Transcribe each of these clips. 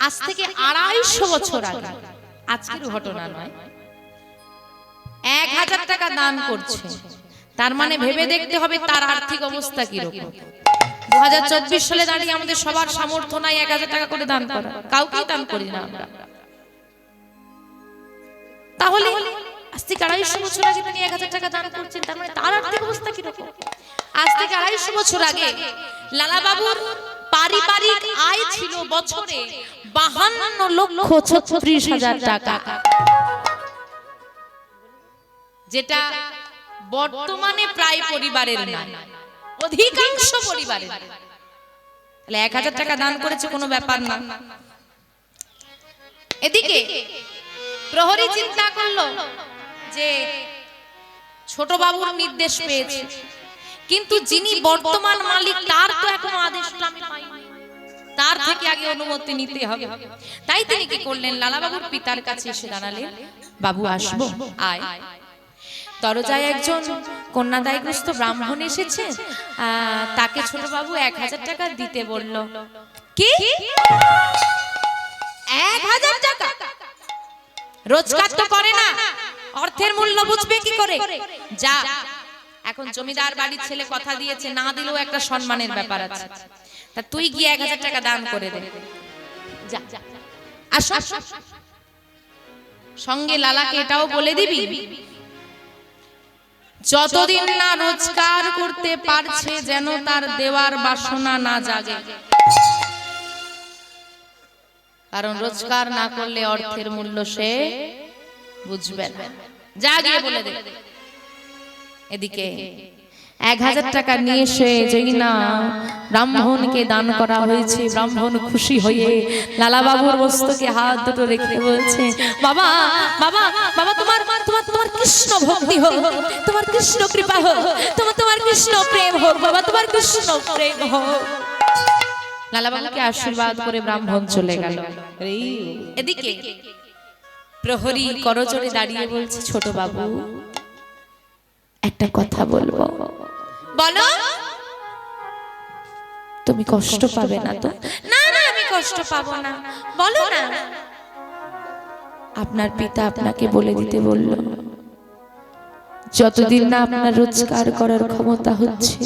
আজ থেকে 250 বছর আগে, আজকের ঘটনা নয়, 1000 টাকা দান করছে। তার মানে ভেবে দেখতে হবে তার আর্থিক অবস্থা কি রকম। 2024 সালে দাঁড়িয়ে আমাদের সবার সামর্থ্য নাই 1000 টাকা করে দান করা, কাউকেই দান করি না আমরা। তাহলে আজ থেকে 250 বছর আগে তিনি 1000 টাকা দান করছেন, তার মানে তার আর্থিক অবস্থা কি রকম। আজ থেকে 250 বছর আগে লালা বাবুর পারিবারিক আয় ছিল বছরে 52,36,000 টাকা, যেটা বর্তমানে প্রায় পরিবারের না, অধিকাংশ পরিবারের। তাহলে 1000 টাকা দান করেছে কোনো ব্যাপার না। এদিকে প্রহরী চিন্তা করলো যে ছোট বাবুর নির্দেশ পেয়েছে, কিন্তু যিনি বর্তমান মালিক তার তো এখনো আদেশটা আমি পাইনি, তার থেকে আগে অনুমতি নিতে হবে। তাই তিনি কি করলেন, লালা বাবুর পিতার কাছে এসে দাঁড়ালেন, বাবু আসবো, আয়। দরজায় একজন কন্যাদায়গ্রস্ত ব্রাহ্মণ এসেছে, তাকে ছোট বাবু 1000 টাকা দিতে বলল। কি 1000 টাকা? রোজগার তো করে না, অর্থের মূল্য বুঝবে কি করে? যা, এখন জমিদার বাড়ির ছেলে কথা দিয়েছে, না দিলেও একটা সম্মানের ব্যাপার আছে, তা তুই গিয়ে 1000 টাকা দান করে দে, যা। আসো, সঙ্গে লালাকে এটাও বলে দিবি, যতদিন না রোজগার করতে পারছে যেন তার দেওয়ার বাসনা না জাগে, কারণ রোজগার না করলে অর্থের মূল্য সে বুঝবে না। যা গিয়ে বলে দে। এদিকে 1000 টাকা নিয়ে এসে যেই না ব্রাহ্মণকে দান করা হয়েছে, ব্রাহ্মণ খুশি হয়ে লালা বাবুর মস্তকে হাত দুটো রেখে বলছে, বাবা বাবা বাবা, তোমার তোমার তোমার কৃষ্ণ ভক্তি হোক, তোমার কৃষ্ণ কৃপা হোক, তোমার কৃষ্ণ প্রেম হোক, বাবা তোমার কৃষ্ণ প্রেম হোক। লালা বাবুকে আশীর্বাদ করে ব্রাহ্মণ চলে গেল। এদিকে প্রহরী করজোড়ে দাঁড়িয়ে বলছে, ছোট বাবু একটা কথা বলবো। বলো। তুমি কষ্ট পাবে না তো? না না, আমি কষ্ট পাবো না, বলো না। আপনার পিতা আপনাকে বলে দিতে বলল, যতদিন না আপনার রোজগার করার ক্ষমতা হচ্ছে,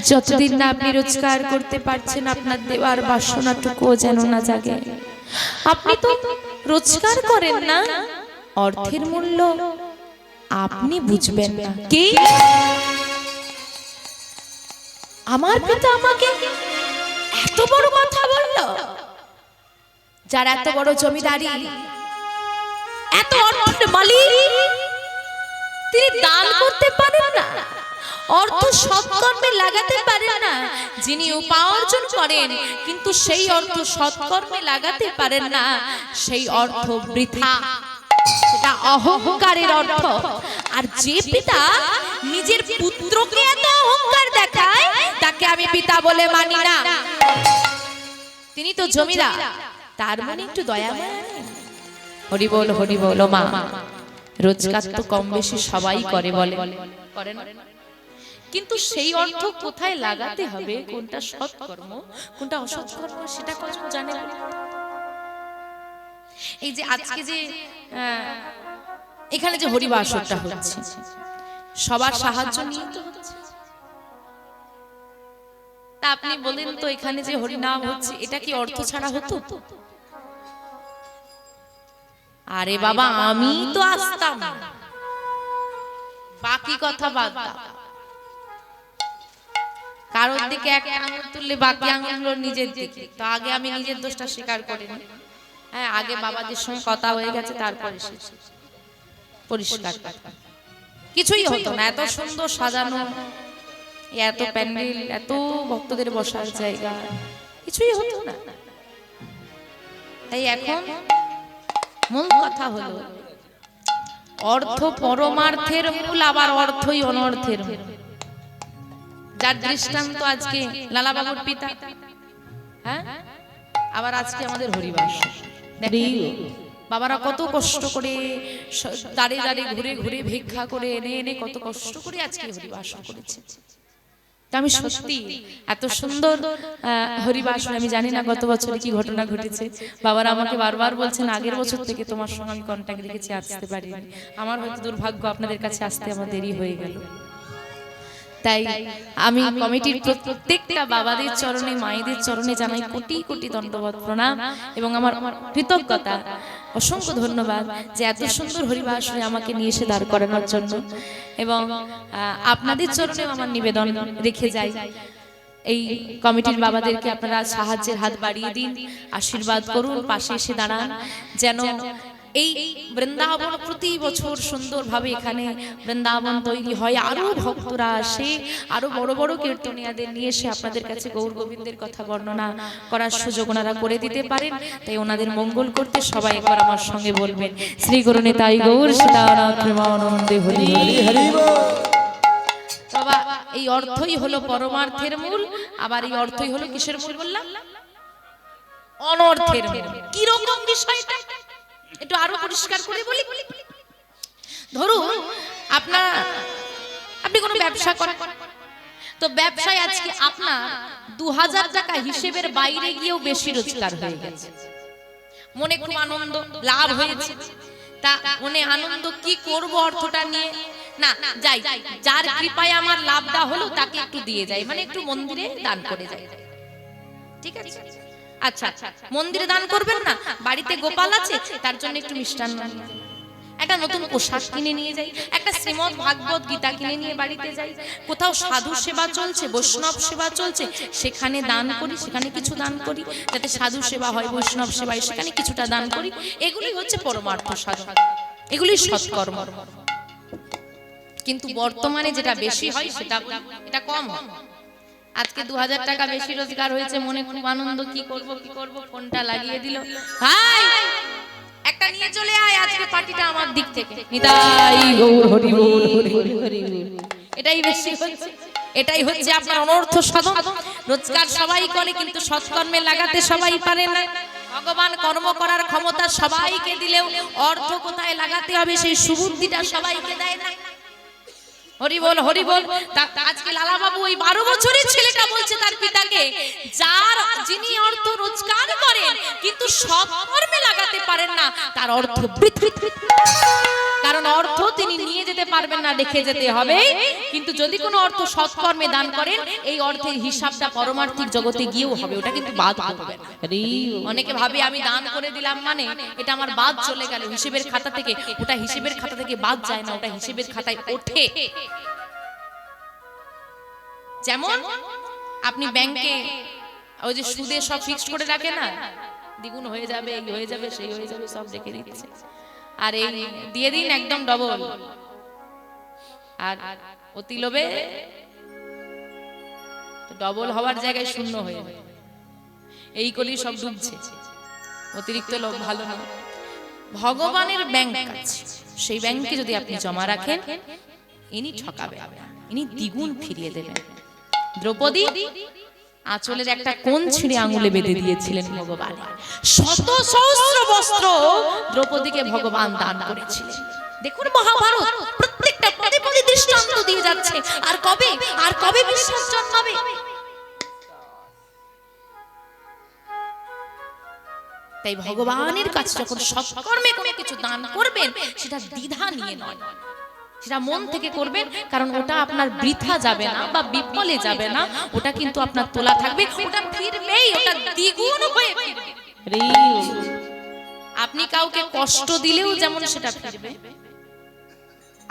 যতদিন না আপনি রোজগার করতে পারছেন, আপনার দেওয়ার বাসনাটুকুও যেন না জাগে। আপনি তো রোজগার করেন না, অর্থের মূল্য আপনি বুঝবেন না। কি? আমার পিতা আমাকে এত বড় কথা বলল? যার এত বড় জমিদারি, এত অর্থের মালিক, তিনি দান করতে পারেন না, অর্থ সৎকর্মে লাগাতে পারেন না। যিনি উপার্জন করেন কিন্তু সেই অর্থ সৎকর্মে লাগাতে পারেন না, সেই অর্থ বৃথা, সেটা অহংকারের অর্থ। আর যে পিতা নিজের পুত্রকে এত অহংকার দেখায়, তাকে আমি পিতা বলে মানি না। তিনি তো জমিদার, তার মনে একটু দয়া মায়া নেই? হরি বল হরি বল। মা, রোজগার তো কম বেশি সবাই করে, বলে করে না? কিন্তু সেই অর্থ কোথায় লাগাতে হবে, কোনটা সৎকর্ম কোনটা অসৎকর্ম, সেটা কখন জানে? এই যে আজকে যে এখানে যে হরিবাসরটা হচ্ছে, সবার সাহায্য নিয়ে তো হচ্ছে। তা আপনি বলেন তো, এখানে যে হরিনাম হচ্ছে, এটা কি অর্থ ছাড়া হতো? আরে বাবা, আমি তো আসতাম, বাকি কথা বাদ দাও। কারোর দিকে এক আঙুল তুললে বাকি আঙুলগুলো নিজের দিকে, তো আগে আমি নিজের দোষটা স্বীকার করিনি। হ্যাঁ, আগে বাবাদের সঙ্গে কথা হয়ে গেছে, তারপরে পরিষ্কার কিছুই হতো না। এত সুন্দর সাজানো, এত প্যান্ডেল, এত ভক্তদের বসার জায়গা, কিছুই হতো না। তাই এখন মূল কথা হলো, অর্থ পরমার্থের মূল, আবার অর্থই অনর্থের মূল। যার দৃষ্টান্ত আজকে লালা বাবুর পিতা, হ্যাঁ, আবার আজকে আমাদের হরিবাস। বাবারা কত কষ্ট করে দাঁড়িয়ে দাঁড়িয়ে ঘুরে ঘুরে ভিক্ষা করে এনে এনে কত কষ্ট করে আজকে হরিবাস করেছে। আমি সত্যি এত সুন্দর হরিবাস আমি জানি না গত বছরে কি ঘটনা ঘটেছে, বাবারা আমাকে বারবার বলছেন আগের বছর থেকে তোমার সঙ্গে আমি কন্ট্যাক্ট রেখেছি, আসতে পারিনি। আমার হয়তো দুর্ভাগ্য, আপনাদের কাছে আসতে আমার দেরি হয়ে গেল। তাই আমি কমিটির প্রত্যেকটা বাবাদের চরণে, মায়েদের চরণে জানাই কোটি কোটি দণ্ডবত প্রণাম এবং আমার কৃতজ্ঞতা, অসংখ্য ধন্যবাদ যে এত সুন্দর হরিবাস আমাকে নিয়ে এসে দাঁড় করানোর জন্য। এবং আপনাদের চরণেও আমার নিবেদন রেখে যাই, এই কমিটির বাবাদেরকে আপনারা সাহায্যের হাত বাড়িয়ে দিন, আশীর্বাদ করুন, পাশে এসে দাঁড়ান, যেন এই বৃন্দাবন প্রতি বছর সুন্দরভাবে এখানে বৃন্দাবন তৈরি হয়, আরো ভক্তরা আসে, আরো বড় বড় কীর্তনিয়াদের নিয়ে এসে আপনাদের কাছে গৌর গোবিন্দের কথা বর্ণনা করার সুযোগ ওনারা করে দিতে পারেন। তাই ওনাদের মঙ্গল করতে সবাই একবার আমার সঙ্গে বলবেন, শ্রী গুরু নিতাই গৌর সীতানাথ প্রেমানন্দে হরি হরি বল। বাবা, এই অর্থই হলো পরমার্থের মূল, আবার এই অর্থই হলো কিসের মূল বললাম? অনর্থের মূল। কি রকম বিষয়টা একটু আরো পরিষ্কার করে বলি। ধরুন আপনি কোনো ব্যবসা করেন, তো ব্যবসায় আজকে আপনার 2000 টাকা হিসেবের বাইরে গিয়েও বেশি রোজগার হয়ে গেছে, মনে খুব আনন্দ, লাভ হয়েছে। তা মনে আনন্দ, কি করব অর্থটা নিয়ে, না যাই, যার কৃপায় আমার লাভটা হলো তাকে একটু দিয়ে যাই, মানে একটু মন্দিরে দান করে যাই, ঠিক আছে? আচ্ছা, মন্দিরে দান করবেন না, বাড়িতে গোপাল আছে তার জন্য একটু মিষ্টান্ন, একটা নতুন পোশাক কিনে নিয়ে যাই, একটা শ্রীমদ ভাগবত গীতা কিনে নিয়ে বাড়িতে যাই, কোথাও সাধু সেবা চলছে, বৈষ্ণব সেবা চলছে, সেখানে দান করি, সেখানে কিছু দান করি, যাতে সাধু সেবা হয়, বৈষ্ণব সেবায় সেখানে কিছুটা দান করি। এগুলি হচ্ছে পরমার্থ সাধন, এগুলি সৎকর্ম। কিন্তু বর্তমানে যেটা বেশি হয় সেটা এটা কম হয়। আজকে 2000 টাকা বেশি রোজগার হয়েছে, মনে খুব আনন্দ, কি করব ফোনটা লাগিয়ে দিল, ভাই একটা নিয়ে চলে আয়, আজকে পার্টিটা আমার দিক থেকে, নিতাই গৌর হরি বল হরি হরি। এটাই বেশি হচ্ছে, এটাই হচ্ছে আপনার অনর্থ সাধন। রোজগার সবাই করে কিন্তু সৎকর্মে লাগাতে সবাই পারে না। ভগবান কর্ম করার ক্ষমতা সবাইকে দিলেও অর্থ কোথায় লাগাতে হবে সেই সুবুদ্ধিটা সবাইকে দেয় না। হরি বল হরি বল। আজকে লালা বাবু ওই 12 বছরের ছেলেটা বলছে তার পিতাকে, যিনি অর্থ রোজগার করেন কিন্তু সৎকর্মে লাগাতে পারেন না, তার অর্থ বৃথা। কারণ অর্থ তিনি নিয়ে যেতে পারবেন না, রেখে যেতে হবে। কিন্তু যদি কোনো অর্থ সৎকর্মে দান করেন, এই অর্থের হিসাবটা পরমার্থিক জগতে গিয়েও হবে, ওটা কিন্তু বাদ হবে না। অনেকে ভাবে আমি দান করে দিলাম মানে এটা আমার বাদ চলে গেল হিসেবের খাতা থেকে, ওটা হিসেবের খাতা থেকে বাদ যায় না, ওটা হিসেবের খাতায় ওঠে। যেমন আপনি ব্যাংকে ওই যে সুদে সব ফিক্সড করে রাখে না, দ্বিগুণ হয়ে যাবে, এই হয়ে যাবে, সেই হয়ে যাবে, সব রেখে দিচ্ছে, আর এই দিয়ে দিন একদম ডবল, আর অতি লোভে ডবল হওয়ার জায়গায় শূন্য হয়ে যাবে, এই কলি সব ডুবছে। অতিরিক্ত লোভ ভালো না। ভগবানের ব্যাংক আছে, সেই ব্যাংকে যদি আপনি জমা রাখেন, ইনি ঠকাবে, ইনি দ্বিগুণ ফিরিয়ে দেবেন। দ্রৌপদী আঁচলের একটা কোণ ছিঁড়ে আঙুলে বেঁধে দিয়েছিলেন ভগবান, শত সহস্র বস্ত্র দ্রৌপদীকে ভগবান দান করেছিলেন। দেখুন মহাভারত প্রত্যেকটা পদে পদে দৃষ্টান্ত দিয়ে যাচ্ছে। আর কবে বিশ্বাস জন্মাবে? তাই ভগবানের কাছে যখন সৎকর্মে কোনো কিছু দান করবেন, সেটা দ্বিধা নিয়ে নয়, সেটা মন থেকে করবেন, কারণ ওটা আপনার বৃথা যাবে না বা বিফলে যাবে না, ওটা কিন্তু আপনার তোলা থাকবে, ওটা ফিরবেই, ওটা দ্বিগুণ হয়ে ফিরবে। আপনি কাউকে কষ্ট দিলেও যেমন সেটা ফিরবে,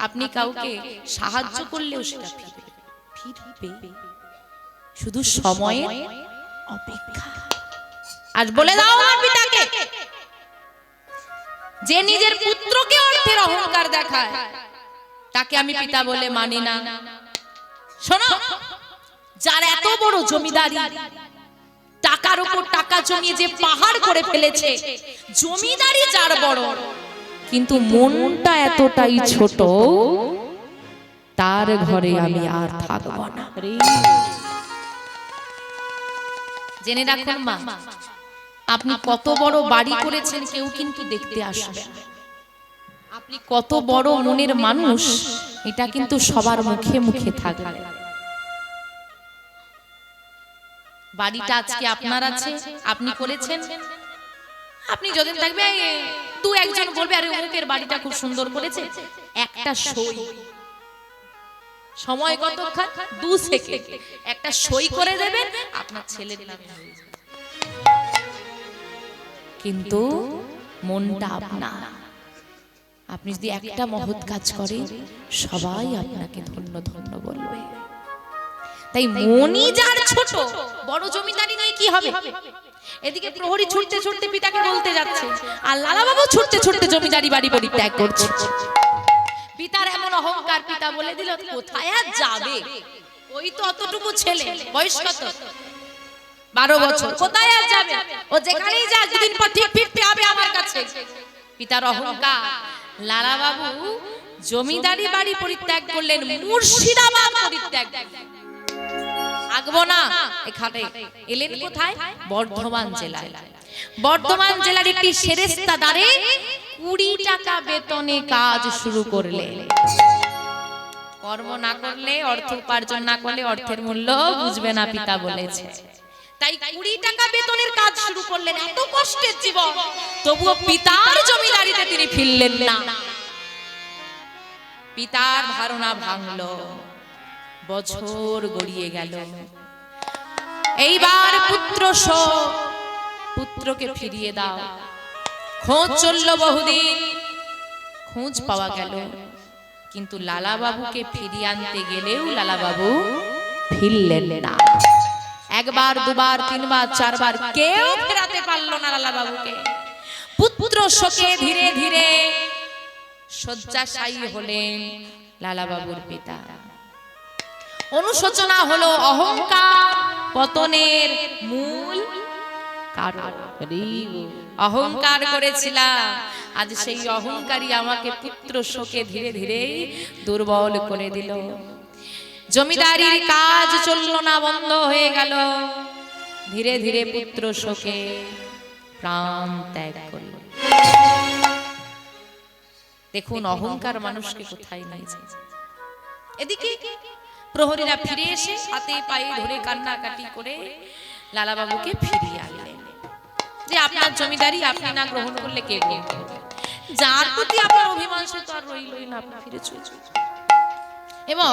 আপনি কাউকে সাহায্য করলেও সেটা ফিরবে, শুধু সময়ের অপেক্ষা। আজ বলে দাও আমার পিতাকে, যে নিজের পুত্রকে অর্থের অহংকার দেখায় তাকে আমি পিতা বলে মানি না। শোনো, যার এত বড় জমিদারি, টাকার উপর টাকা জমিয়ে যে পাহাড় করে ফেলেছে, জমিদারি যার বড়, কিন্তু মনটা এতটাই ছোট, তার ঘরে আমি আর থাকব না। জেনে রাখুন মা, আপনি কত বড় বাড়ি করেছেন কেউ কিন্তু দেখতে আসবে, আপনি কত বড় মনের মানুষ এটা কিন্তু সবার মুখে মুখে থাকবে। বাড়িটা আজকে আপনার আছে, আপনি করেছেন। আপনি যতদিন থাকবে দু একজন বলবে আরে অমুকের বাড়িটা খুব সুন্দর করেছে, একটা সই, সময় কতক্ষণ, 2 সেকেন্ড, একটা সই করে দেবেন আপনার ছেলের নামে হয়ে যাবে। কিন্তু মনটা আপনার। আপনি যদি একটা মহৎ কাজ করেন সবাই আপনাকে ধন্য ধন্য বলবে। তাই মনই যার ছোট, বড় জমিদারি নিয়ে কি হবে? এদিকে প্রহরী ছুটতে ছুটতে পিতাকে বলতে যাচ্ছে, আর লালা বাবু ছুটতে ছুটতে জমিদারি বাড়ি পরিত্যাগ করছে। পিতার এমন অহংকার, পিতা বলে দিল কোথায় আর যাবে, ওই তো অতটুকু ছেলে, বয়স কত, 12 বছর, কোথায় আর যাবে, ও যেখানেই যাক দুদিন পর ঠিক ফিরতে হবে আমার কাছে। পিতার অহংকার, লালা বাবু জমিদারি বাড়ি পরিত্যাগ করলেন, মুর্শিদাবাদ পরিত্যাগ করলেন। আগবো না এখানে, এলেন কোথায়? বর্ধমান জেলায়। বর্ধমান জেলার একটি সেরেস্তাদারে 20 টাকা বেতনে কাজ শুরু করলেন। কর্ম না করলে, অর্থ উপার্জন না করলে অর্থের মূল্য বুঝবে না, পিতা বলেছে। তাই 20 টাকা বেতনের কাজ শুরু করলেন। এত কষ্টের জীবন, তবুও পিতার জমিদারিতে তিনি ফিরলেন না। পিতার ধারণা ভাঙলো। বছর গড়িয়ে গেল। এইবার পুত্রকে ফিরিয়ে দাও। খোঁজ চলল বহুদিন, খোঁজ পাওয়া গেল, কিন্তু লালা বাবুকে ফিরিয়ে আনতে গেলেও লালা বাবু ফিরলেন না। একবার, দুবার, তিনবার, চারবার কেউ ফেরাতে পারলো না লালা বাবুকে। পুত্র শোকে ধীরে ধীরে শয্যাশায়ী হলেন লালা বাবুর পিতা। অনুশোচনা হলো অহংকার পতনের মূল কারণ। অহংকার করেছিলাম, আজ সেই অহংকারী আমাকে পুত্র শোকে ধীরে ধীরে দুর্বল করে দিল। জমিদারির কাজ চলল না, বন্ধ হয়ে গেল। ধীরে ধীরে পুত্র শোকে প্রাণ ত্যাগ করল। দেখুন অহংকার মানুষকে কোথায় নিয়ে যায়। এদিকে প্রহরীরা ফিরে এসে হাতে পায়ে ধরে কান্নাকাটি করে লালা বাবুকে ফিরিয়ে আনলেন। যে আপনার জমিদারি আপনি না গ্রহণ করলে কে গ্রহণ করবে? যার প্রতি আপনার অভিমান সে তো আর রইলই না, আপনি ফিরে চলে। এবং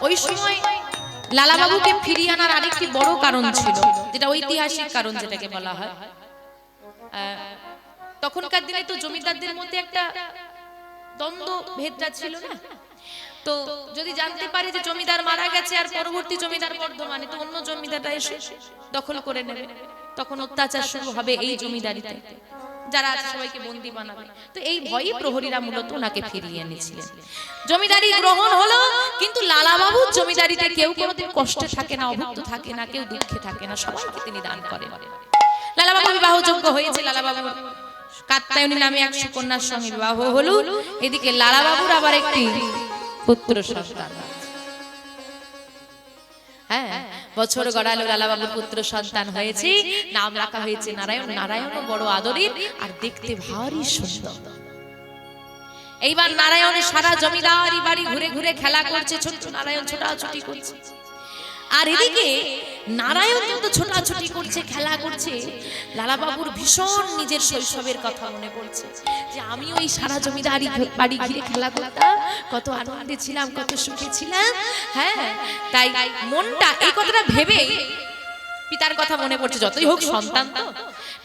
ওই সময় লালা বাবুকে ফিরিয়ে আনার আরেকটি বড় কারণ ছিল, যেটা ঐতিহাসিক কারণ যেটাকে বলা হয়। তখনকার দিনে তো জমিদারদের মধ্যে একটা দ্বন্দ্ব ভেদটা ছিল না। তো যদি জানতে পারে যে জমিদার মারা গেছে আর পরবর্তী জমিদার বর্ধমানে, তো অন্য জমিদাররা এসে দখল করে নেবে, তখন অত্যাচার শুরু হবে এই জমিদারিতে, যারা আছে সবাইকে বন্দী বানাবে। তো এই ভয়ই প্রহরীরা মূলত ওনাকে ফিরিয়ে এনেছিলেন। জমিদারি গ্রহণ হলো, কিন্তু লালা বাবুর জমিদারিতে কেউ কোনোদিন কষ্টে থাকে না, অভুক্ত থাকে না, কেউ দুঃখে থাকে না, সবাইকে তিনি দান করেন। লালা বাবু বিবাহযোগ্য হয়েছে। লালা বাবুর কাত্যায়নী নামে এক সুকন্যার সঙ্গে বিবাহ হলো। এদিকে লালা বাবুর আবার একটি পুত্র সন্তান। হ্যাঁ, বছর গড়ালো, লালা বাবুর পুত্র সন্তান হয়েছে, নাম রাখা হয়েছে নারায়ণ। নারায়ণও বড় আদরের আর দেখতে ভারী সুন্দর। এইবার নারায়ণ সারা জমিদারি বাড়ি ঘুরে ঘুরে খেলা করছে, ছোট নারায়ণ ছোটাছুটি করছে। আর এদিকে নারায়ণ যত ছোটাছুটি করছে, খেলা করছে, লালা বাবুর ভীষণ নিজের শৈশবের কথা মনে পড়ছে, যে আমি ওই সারা জমিদারি বাড়ি ঘিরে খেলা করতাম, কত আনন্দে ছিলাম, কত সুখে ছিলাম। হ্যাঁ, তাই মনটা এই কথাটা ভেবে পিতার কথা মনে পড়ছে। যতই হোক সন্তান তো,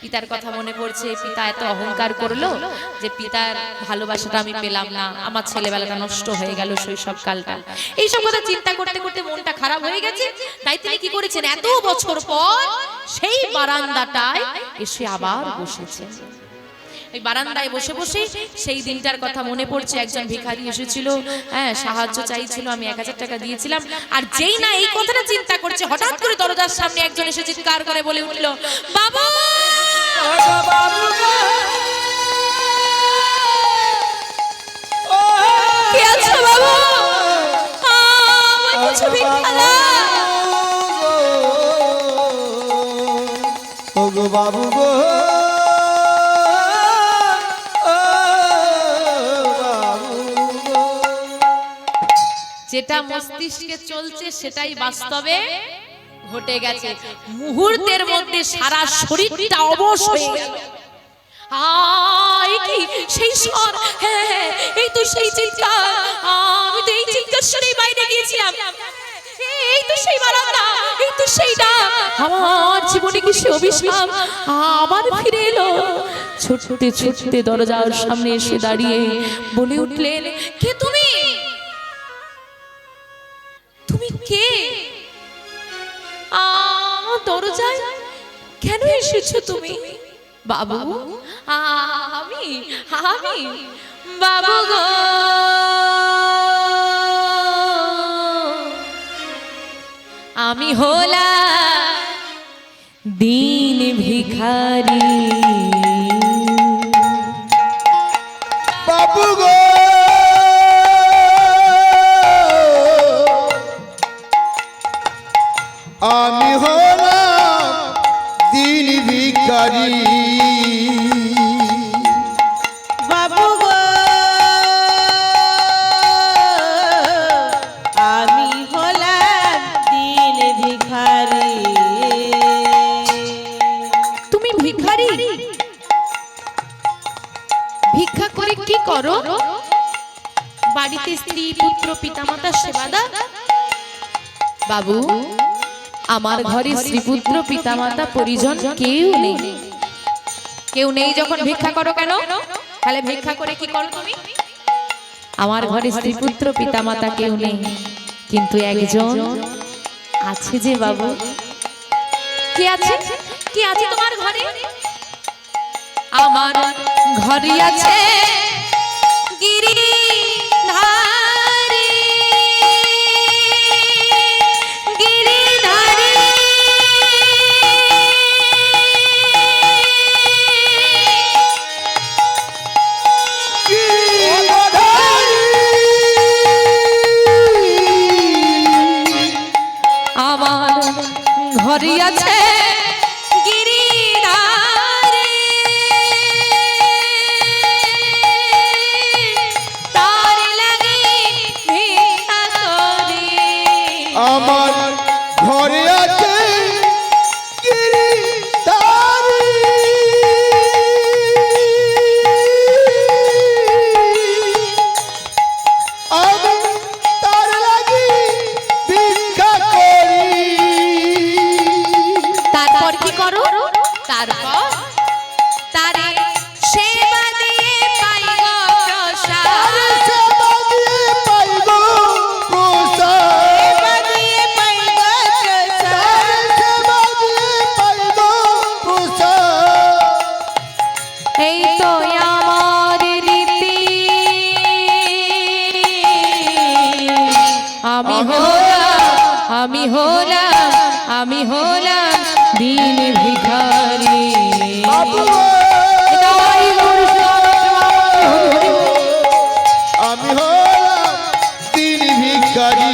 পিতার কথা মনে পড়ছে। পিতা এত অহংকার করলো যে পিতার ভালোবাসাটা আমি পেলাম না, আমার ছেলেবেলাটা নষ্ট হয়ে গেল, শৈশব কালটা। এইসব কথা চিন্তা করতে করতে মনটা খারাপ হয়ে গেছে। তাই তিনি কি করেছেন, এত বছর পর সেই বারান্দাটায় এসে আবার বসেছেন। ওই বারান্দায় বসে বসে সেই দিনটার কথা মনে পড়ছে। একজন ভিখারি এসেছিল, হ্যাঁ, সাহায্য চাইছিল, আমি 1000 টাকা দিয়েছিলাম। আর যেই না এই কথাটা চিন্তা করছে, হঠাৎ করে দরজার সামনে একজন এসে চিৎকার করে বলে উঠল, বাবা কে আছো বাবা, আমার কিছু ভিক্ষা দাও গো বাবু গো। যেটা মস্তিষ্কে চলছে সেটাই বাস্তবে ঘটে গেছে মুহূর্তের মধ্যে সারা শরীরটা অবশ হয়ে গেল। কি সেই স্বর, হ্যাঁ হ্যাঁ এই তো সেই চিৎকার, আমি তো এই চিৎকার শুনেই বাইরে গিয়েছিলাম, এই তো সেই বারান্দা, এই তো সেই ডাক, আমার জীবনে কি সে অভিশাপ আবার ফিরে এলো। ছুটতে ছুটতে দরজার সামনে এসে দাঁড়িয়ে বলে উঠলেন, কে তুমি? তুমি কে? দরজায় কেন এসেছো তুমি? বাবু, আমি আমি বাবু গো, আমি হলাম দিন ভিখারি। বাবু গো আমি হলাম দিন ভিখারি। বাবু গো আমি হলাম দিন ভিখারি। তুমি ভিখারি? ভিক্ষা করে কি করো? বাড়িতে স্ত্রী পুত্র পিতামাতার সেবা দাও? বাবু, আমার ঘরে স্ত্রী পুত্র পিতামাতা পরিজন কেউ নেই। কেউ নেই যখন ভিক্ষা করো কেন? তাহলে ভিক্ষা করে কি করো তুমি? আমার ঘরে স্ত্রী পুত্র পিতামাতা কেউ নেই, কিন্তু একজন আছে যে বাবু। কে আছে? কে আছে তোমার ঘরে? আমার ঘরে আছে গিরিধারী, গিরিধারী আমার ঘরে আছে গিরিধারী, তার লাগি ভিক্ষা করি। আমার ঘরে আছে গিরিধারী, আমি তার লাগি ভিক্ষা করি। তারপর কি করো? তারপর তারে সেবা দিয়ে পাই গো প্রসাদ, সেবা দিয়ে পাই গো প্রসাদ, সেবা দিয়ে পাই গো প্রসাদ। সেবা দিয়ে পাই গো প্রসাদ। এই তো আমার রীতি, আমি হলাম দিন ভিখারি। বাবু আমি হলাম দিন ভিখারি।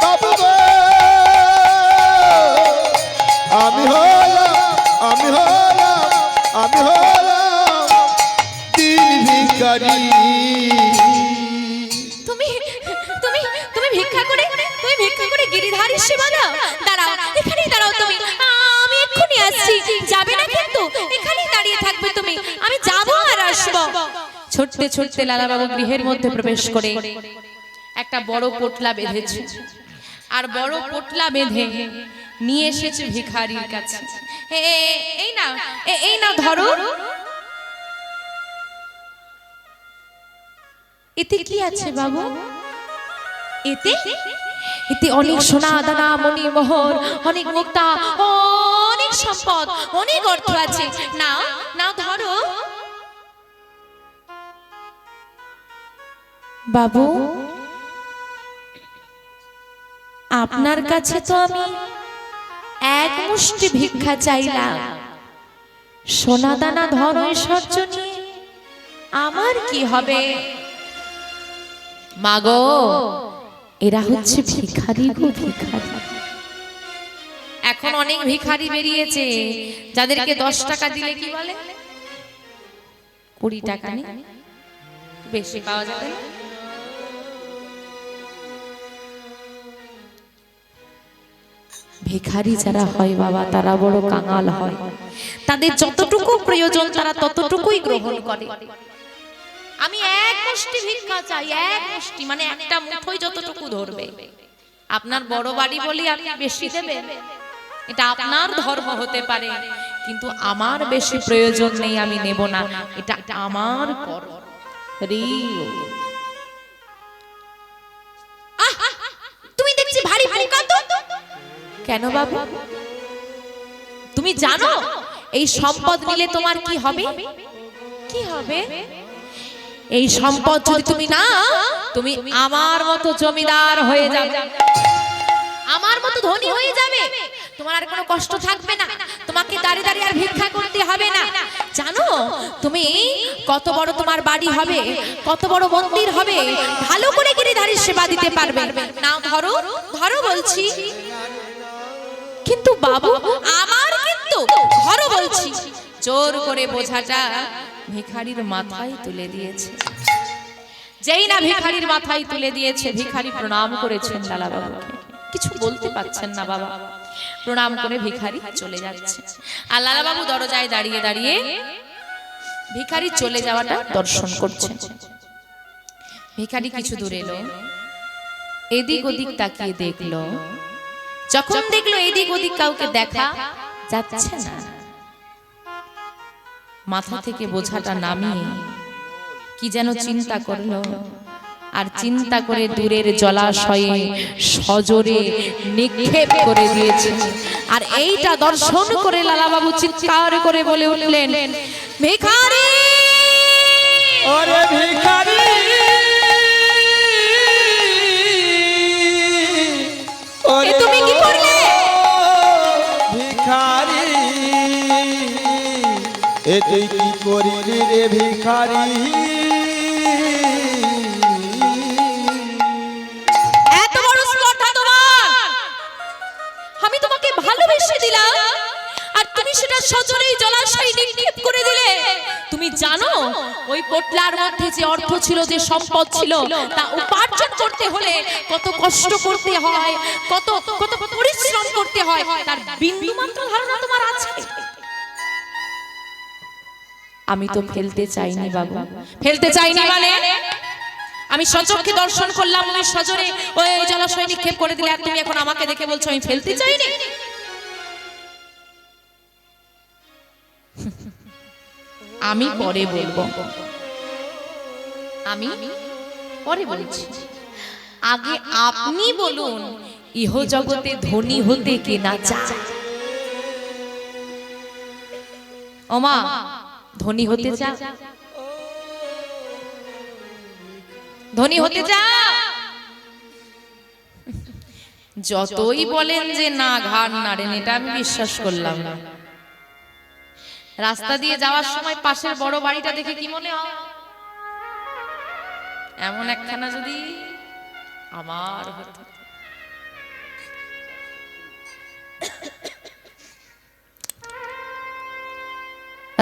বাবু আমি হলাম দিন ভিখারি। তুমি তুমি তুমি ভিক্ষা করে গিরিধারীর সেবা দাও? দাঁড়াও, এখানেই দাঁড়াও তুমি, আমি এক্ষুনি আসছি। যাবে না কিন্তু, এখানেই দাঁড়িয়ে থাকবে তুমি, আমি যাবো আর আসবো। ছুটতে ছুটতে লালাবাবু গৃহের মধ্যে প্রবেশ করে একটা বড় পোটলা বেঁধেছে, আর বড় পোটলা বেঁধে নিয়ে এসেছে ভিখারির কাছে। এই নাও ধরো। এতে কি আছে বাবু? এতে এতে অনেক সোনা দানা মণি মোহর, অনেক মুক্তা, অনেক সম্পদ, অনেক অর্থ আছে। নাও নাও ধরো। বাবু, আপনার কাছে তো আমি এক মুষ্টি ভিক্ষা চাইলাম, সোনা দানা ধন ঐশ্বর্য নিয়ে আমার কি হবে? মাগো, এরা হচ্ছে ভিখারি গো, ভিখারি। এখন অনেক ভিখারি বেরিয়েছে, যাদেরকে 10 টাকা দিলে কি বলে 20 টাকা নেই, বেশি পাওয়া যাবে না। ভিখারি যারা হয় বাবা তারা বড় কাঙাল হয়, তাদের যতটুকু প্রয়োজন তারা ততটুকুই গ্রহণ করে। আমি এক মুষ্টি ভিক্ষা চাই, এক মুষ্টি মানে একটা মুঠোই যতটুকু ধরবে। আপনার বড় বাড়ি বলি আপনি বেশি দেবেন, এটা আপনার ধর্ম হতে পারে, কিন্তু আমার বেশি প্রয়োজন নেই, আমি নেব না, এটা আমার কর্ম। তুমি দেখছি ভারী বোকা তো। কেন বাবা? তুমি জানো এই সম্পদ নিলে তোমার কি হবে? কি হবে? এই সম্পদ যদি তুমি না, তুমি আমার মতো জমিদার হয়ে যাবে, আমার মতো ধনী হয়ে যাবে, তোমার আর কোনো কষ্ট থাকবে না, তোমাকে দাঁড়িয়ে দাঁড়িয়ে আর ভিক্ষা করতে হবে না। জানো তুমি কত বড় তোমার বাড়ি হবে, কত বড় মন্দির হবে, ভালো করে গিরিধারীর সেবা দিতে পারবে। নাও ধরো, ধরো বলছি। কিন্তু বাবু আমার কিন্তু ধরো বলছি। জোর করে বোঝাটা ভিখারির মাথায় তুলে দিয়েছে। যেই না ভিখারির মাথায় তুলে দিয়েছে, ভিখারি প্রণাম করেছেন লালা বাবাকে, কিছু বলতে পারছেন না বাবা, প্রণাম করে ভিখারি চলে যাচ্ছে। আর লালা বাবু দরজায় দাঁড়িয়ে দাঁড়িয়ে ভিখারি চলে যাওয়াটা দর্শন করছেন। ভিখারি কিছু দূর এলো, এদিক ওদিক তাকিয়ে দেখলো। যখন দেখলো এদিক ওদিক কাউকে দেখা যাচ্ছে না, মাথা থেকে বোঝাটা নামিয়ে কি যেন চিন্তা করলো, আর চিন্তা করে দূরের জলাশয়ে সজোরে নিক্ষেপ করে দিয়েছে। আর এইটা দর্শন করে লালা বাবু চিৎকার করে বলে উঠলেন, ভিখারি, ওরে ভিখারি, এ তুমি কি করলে? ভিখারি, এ তুই কি করিলি রে ভিখারি? এত বড় স্পর্ধা তোমার! আমি তোমাকে ভালোবেসে দিলাম আর তুমি সেটা সজোরেই জলাশয়ে নিক্ষেপ করে দিলে। তুমি জানো ওই পোটলার মধ্যে যে অর্থ ছিল, যে সম্পদ ছিল, তা উপার্জন করতে হলে কত কষ্ট করতে হয়, কত কত পরিশ্রম করতে হয়, তার বিন্দু মাত্র ধারণা তোমার আছে? আমি তো ফেলতে চাইনি বাবু, ফেলতে চাইনি মানে আমি সচক্ষে দর্শন করলাম, তুমি সজোরে ওই জলাশয়ে নিক্ষেপ করে দিলে, আর তুমি এখন আমাকে দেখে বলছো আমি ফেলতে চাইনি? আমি পরে বলবো, আমি পরে বলছি, আগে আপনি বলুন ইহ জগতে ধনী হতে কে না চায়? ওমা ধনী হতে চাও? ধনী হতে চাও? যতই বলেন যে না ঘাড় নাড়েন, এটা আমি বিশ্বাস করলাম না। রাস্তা দিয়ে যাওয়ার সময় পাশের বড় বাড়িটা দেখে কি মনে হয়? এমন একখানা যদি আমার হতো।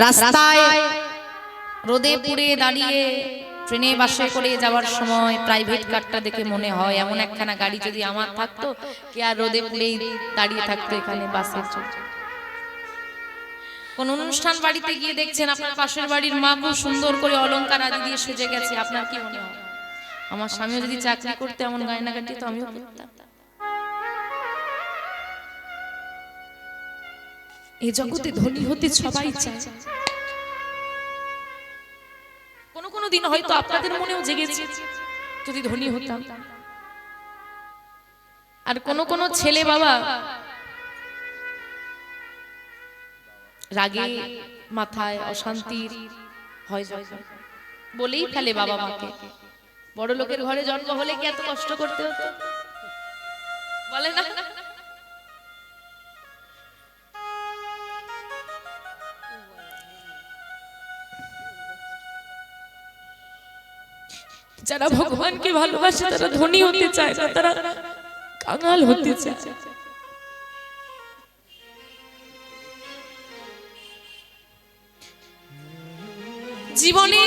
রাস্তায় রোদে পুড়ে দাঁড়িয়ে ট্রেনে বাসে করে যাওয়ার সময় প্রাইভেট কারটা দেখে মনে হয় এমন একখানা গাড়ি যদি আমার থাকতো, কি আর রোদে পুড়ে দাঁড়িয়ে থাকতো এখানে বাসে। কোন অনুষ্ঠান বাড়িতে গিয়ে দেখছেন আপনার পাশের বাড়ির মা খুব সুন্দর করে অলংকার আদি দিয়ে সেজে গেছে, আপনার কি মনে হয়? আমার স্বামীও যদি চাকরি করতে এমন গয়নাগাটি তো আমিও করতাম। এই জগতে ধনী হতে সবাই চায়। কোন কোন দিন হয়তো আপনাদের মনেও জেগেছে যদি ধনী হতাম। আর কোন কোন ছেলে বাবা রাগে মাথায় অশান্তির হয় বলেই ফেলে বাবা মাকে, বড় লোকের ঘরে জন্ম হলে কি এত কষ্ট করতে হতো? বলে না? যারা ভগবানকে ভালোবাসে তারা ধনী হতে চায় না, তারা কাঙাল হতে চায়। জীবনে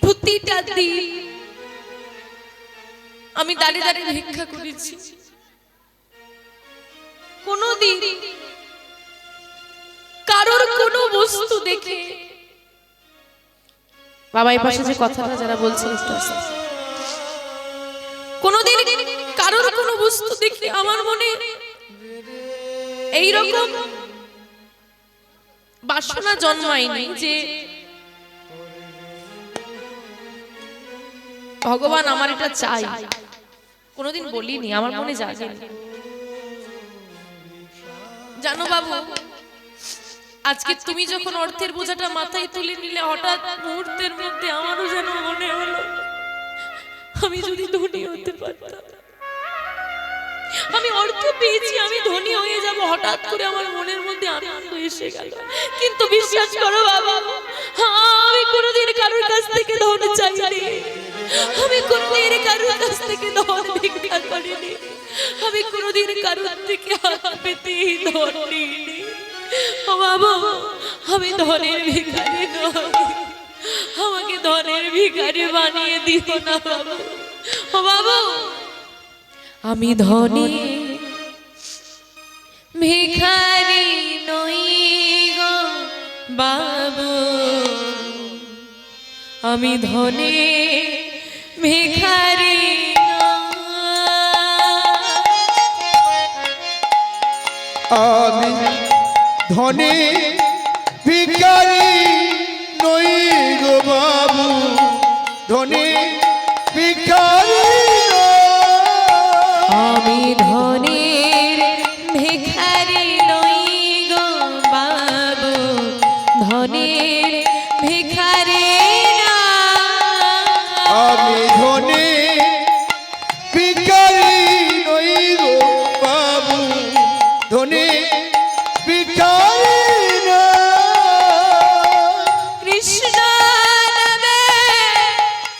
প্রতিটা দিন আমি দাঁড়িয়ে দাঁড়িয়ে ভিক্ষা করেছি, কোনোদিন কারোর কোনো বস্তু দেখে, বাবা এই পাশে যে কথাটা যারা বলছে কোনোদিন কারোর কোনো বস্তু দেখে আমার মনে এইরকম বাসনা জন্মায়নি যে ভগবান আমার এটা চাই, কোনোদিন বলিনি, আমার মনে জাগেনি। জানো বাবু, আজকে তুমি যখন অর্থের বোঝাটা মাথায় তুলে নিলে, হঠাৎ মুহূর্তের মধ্যে আমারও যেন মনে হলো আমি যদি ধনী হতে পারতাম, আমি অর্থ পেয়েছি, আমি ধনী হয়ে যাব, হঠাৎ করে আমার মনের মধ্যে আনন্দ এসে গেল। কিন্তু বিশ্বাস করো বাবা, আমি কোনোদিন কারোর কাছ থেকে ধন চাইনি, আমি কোনোদিন কারোর কাছ থেকে ধন ভিক্ষা করিনি, আমি কোনোদিন কারোর থেকে হাত পেতে ধন নিইনি। ও বাবা, আমি ধনের ভিখারি নই, আমাকে ধনের ভিখারি বানিয়ে দিও না বাবা। ও বাবা, আমি ধনের ভিখারি নই গো বাবু, আমি ধনের ভিখারি আমি ধনী ভিখারি নই গো বাবু, ধনী ভিখারি আমি ধনের ভিখারি নই গো বাবু, ধনের ভিখারি না, আমি ধনী ভিখারি নই গো বাবু, ধনী ভিখারি না। কৃষ্ণ নামে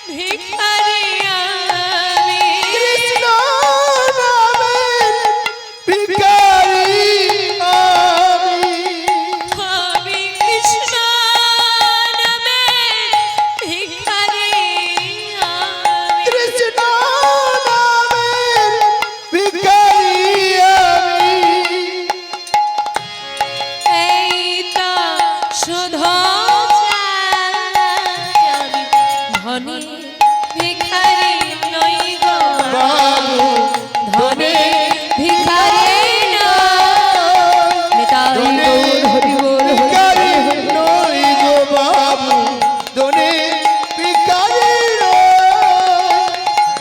ভিখারি আমি, কৃষ্ণ নামের ভিখারি আমি, আমি কৃষ্ণ নামে ভিখারি আমি, কৃষ্ণ নামের ভিখারি আমি। এই তো শুধু আমি ধনী ভিখারি নই গো বাবু, ধনী ভিখারি নই, নিতাই গৌর হরি বল ভিখারি নই গো বাবু, ধনী ভিখারি নই,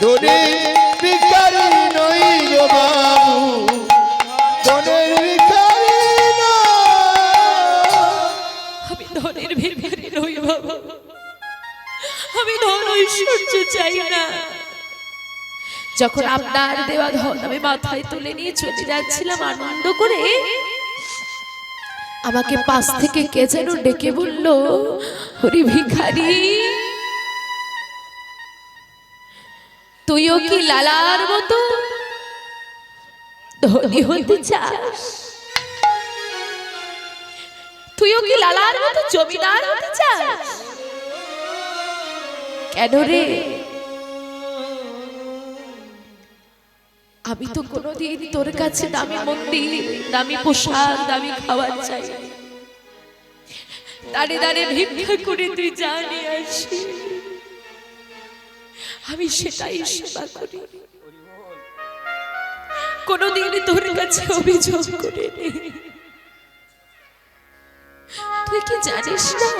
ধনী ভিখারি নই গো বাবু, ধনের ভিখারি নই। আমি ধনের ভিখারি নই বাবা, আমি ধন ঐশ্বর্য চাই না। যখন আপনার দেওয়া ধন আমি মাথায় তুলে নিয়ে চলে যাচ্ছিলাম আনন্দ করে, আমাকে পাশ থেকে কে যেন ডেকে বলল, হরি ভিখারি, তুইও কি লালার মতো ধনী হতে চাস? তুইও কি লালার মতো জমিদার হতে চাস? কেন রে? আমি তো কোনোদিন তোর কাছে দামি মন্দির, দামি পোশাক, দামি খাবার চাই, দাঁড়িয়ে দাঁড়িয়ে ভিক্ষা করে তুই জানি আসি, আমি সেটাই সেবা করি, কোনোদিন তোর কাছে অভিযোগ করে নেই। তুই কি জানিস না,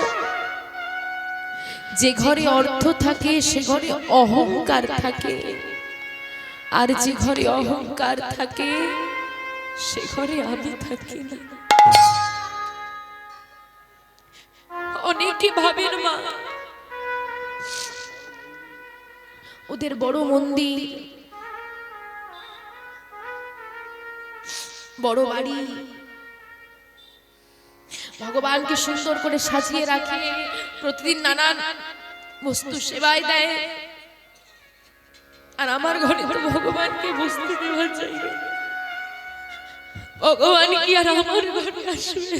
যে ঘরে অর্থ থাকে সে ঘরে অহংকার থাকে, আর যে ঘরে অহংকার থাকে সে ঘরে আমি থাকি না। অনেকে ভাবেন মা, ওদের বড় মন্দির, বড় বাড়ি, ভগবানকে সুন্দর করে সাজিয়ে রাখে, প্রতিদিন নানান বস্তু সেবায় দেয়, আর আমার ঘরে তো ভগবানকে বসতে দেওয়া যায় না। ভগবান কি আর আমার ঘরে আসবে?